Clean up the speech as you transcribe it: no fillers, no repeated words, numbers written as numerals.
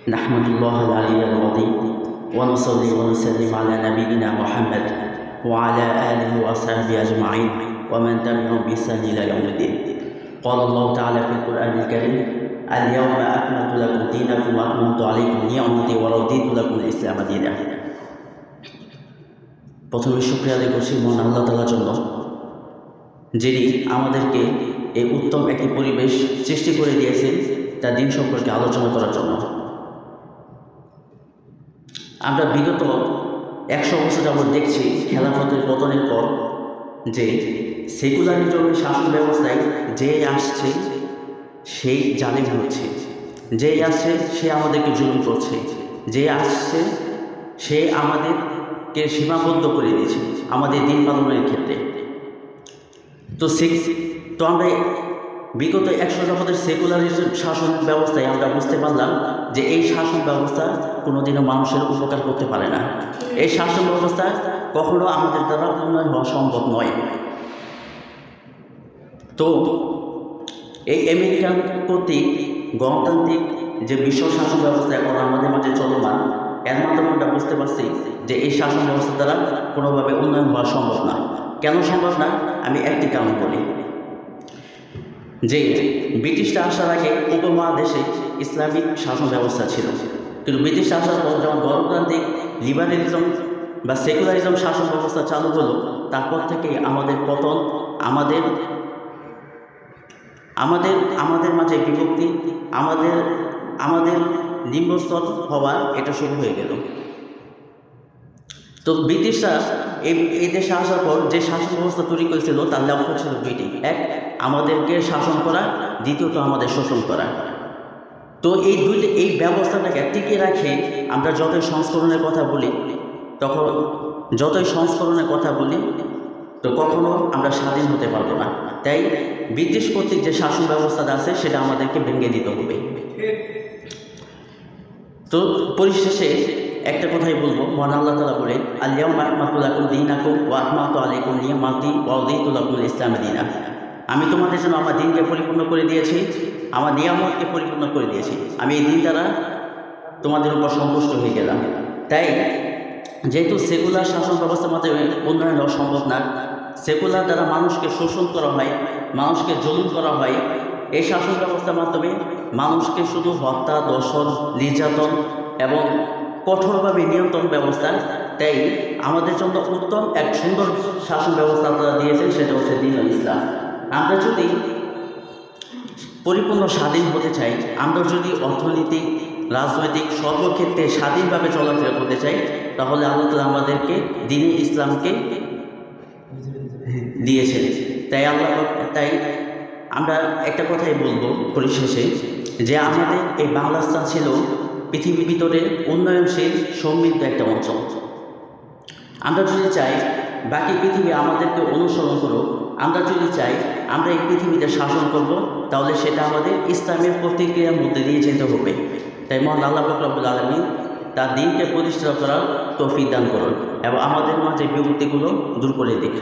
نحمدullah العلي العظيم ونصلي ونسلم على نبينا محمد وعلى آله وأصحابه أجمعين ومن تبعهم بإحسان إلى يوم الدين. قال الله تعالى في القرآن الكريم: اليوم أكملت لكم دينكم وأتممت عليكم نعمتي ورضيت لكم الإسلام دينا. প্রথমে শুকরিয়া আদায় করছি মহান আল্লাহ তাআলার জন্য, যিনি আমাদেরকে এই উত্তম একটি পরিবেশ সৃষ্টি করে দিয়েছেন তার দিন সম্পর্কে আলোচনা করার জন্য। আমরা বিগত 100 বছর যাবৎ দেখছি খেলাফতের পতনের পর যে সেকুলারিজমের শাসন ব্যবস্থায় যে আসছে সেই জালিম হচ্ছে, যে আসছে সে আমাদেরকে জুলুম করছে, যে আসছে সে আমাদেরকে সীমাবদ্ধ করে দিয়েছে আমাদের দিন পালনের ক্ষেত্রে। তো আমরা বিগত 100 যাবতের সেকুলারিজম শাসন ব্যবস্থায় আমরা বুঝতে পারলাম যে এই শাসন ব্যবস্থা কোনোদিনও মানুষের উপকার করতে পারে না। এই শাসন ব্যবস্থা কখনো আমাদের দ্বারা উন্নয়ন হওয়া সম্ভব নয়। তো এই আমেরিকান কর্তৃক গণতান্ত্রিক যে বিশ্ব শাসন ব্যবস্থা এখন আমাদের মাঝে চলমান, এর মাধ্যমে আমরা বুঝতে পারছি যে এই শাসন ব্যবস্থা দ্বারা কোনোভাবে উন্নয়ন হওয়া সম্ভব না। কেন সম্ভব না? আমি একটি কারণ বলি, যে ব্রিটিশরা আসার আগে উপমহাদেশে ইসলামিক শাসন ব্যবস্থা ছিল, কিন্তু ব্রিটিশরা আসার পর যখন গণতান্ত্রিক লিবারেলিজম বা সেকুলারিজম শাসন ব্যবস্থা চালু হলো, তারপর থেকে আমাদের পতন, আমাদের মাঝে বিভক্তি, আমাদের নিম্নস্তর হওয়া এটা শুরু হয়ে গেল। তো ব্রিটিশরা এই দেশে আসার পর যে শাসন ব্যবস্থা তৈরি করেছিল তার লক্ষ্য ছিল দুইটি: এক, আমাদেরকে শাসন করা, দ্বিতীয়ত আমাদের শোষণ করা। তো এই ব্যবস্থাটাকে টিকিয়ে রাখে আমরা যতই সংস্করণের কথা বলি তো কখনো আমরা স্বাধীন হতে পারবো না। তাই ব্রিটিশ কর্তৃক যে শাসন ব্যবস্থাটা আছে সেটা আমাদেরকে ভেঙে দিতে হবে। তো পরিশেষে একটা কথাই বলবো, মহান আল্লাহ তাআলা বলেন: আল-ইয়াওমা আকমালতু লাকুম দীনাকুম ওয়া আতমামতু আলাইকুম নি'মাতি ওয়া রাদিতু লাকুমুল ইসলাম দীনা। আমি তোমাদের জন্য আমার দিনকে পরিপূর্ণ করে দিয়েছি, আমার নিয়ামতকে পরিপূর্ণ করে দিয়েছি, আমি এই দিন দ্বারা তোমাদের উপর সন্তুষ্ট হয়ে গেলাম। তাই যেহেতু সেকুলার শাসন ব্যবস্থার মাধ্যমে উন্নয়ন হওয়া সম্ভব না, সেকুলার দ্বারা মানুষকে শোষণ করা হয়, মানুষকে জুলুম করা হয়, এই শাসন ব্যবস্থার মাধ্যমে মানুষকে শুধু হত্যা, দর্শন, নির্যাতন এবং কঠোরভাবে নিয়ন্ত্রণ ব্যবস্থা। তাই আমাদের জন্য উত্তম এক সুন্দর শাসন ব্যবস্থা তারা দিয়েছেন, সেটা হচ্ছে দ্বীনুল ইসলাম। আমরা যদি পরিপূর্ণ স্বাধীন হতে চাই, আমরা যদি অর্থনৈতিক, রাজনৈতিক সর্বক্ষেত্রে স্বাধীনভাবে চলাফেরা করতে চাই, তাহলে আল্লাহ তাআলা আমাদেরকে দ্বীনে ইসলামকে দিয়েছেন। তাই আমরা একটা কথাই বলবো পরিশেষে, যে আমাদের এই বাংলাদেশ ছিল পৃথিবীর ভিতরে উন্নয়নশীল সমৃদ্ধ একটা অঞ্চল। আমরা যদি চাই বাকি পৃথিবী আমাদেরকে অনুসরণ করুক, আমরা যদি চাই আমরা এই পৃথিবীতে শাসন করব, তাহলে সেটা আমাদের ইসলামের প্রতিক্রিয়ার মধ্যে দিয়ে যেতে হবে। তাই মহান আল্লাহ পাক রব্বুল আলামিন তার দ্বীনকে প্রতিষ্ঠা করার তৌফিক দান করুন এবং আমাদের মাঝে বিভক্তিগুলো দূর করে দিক।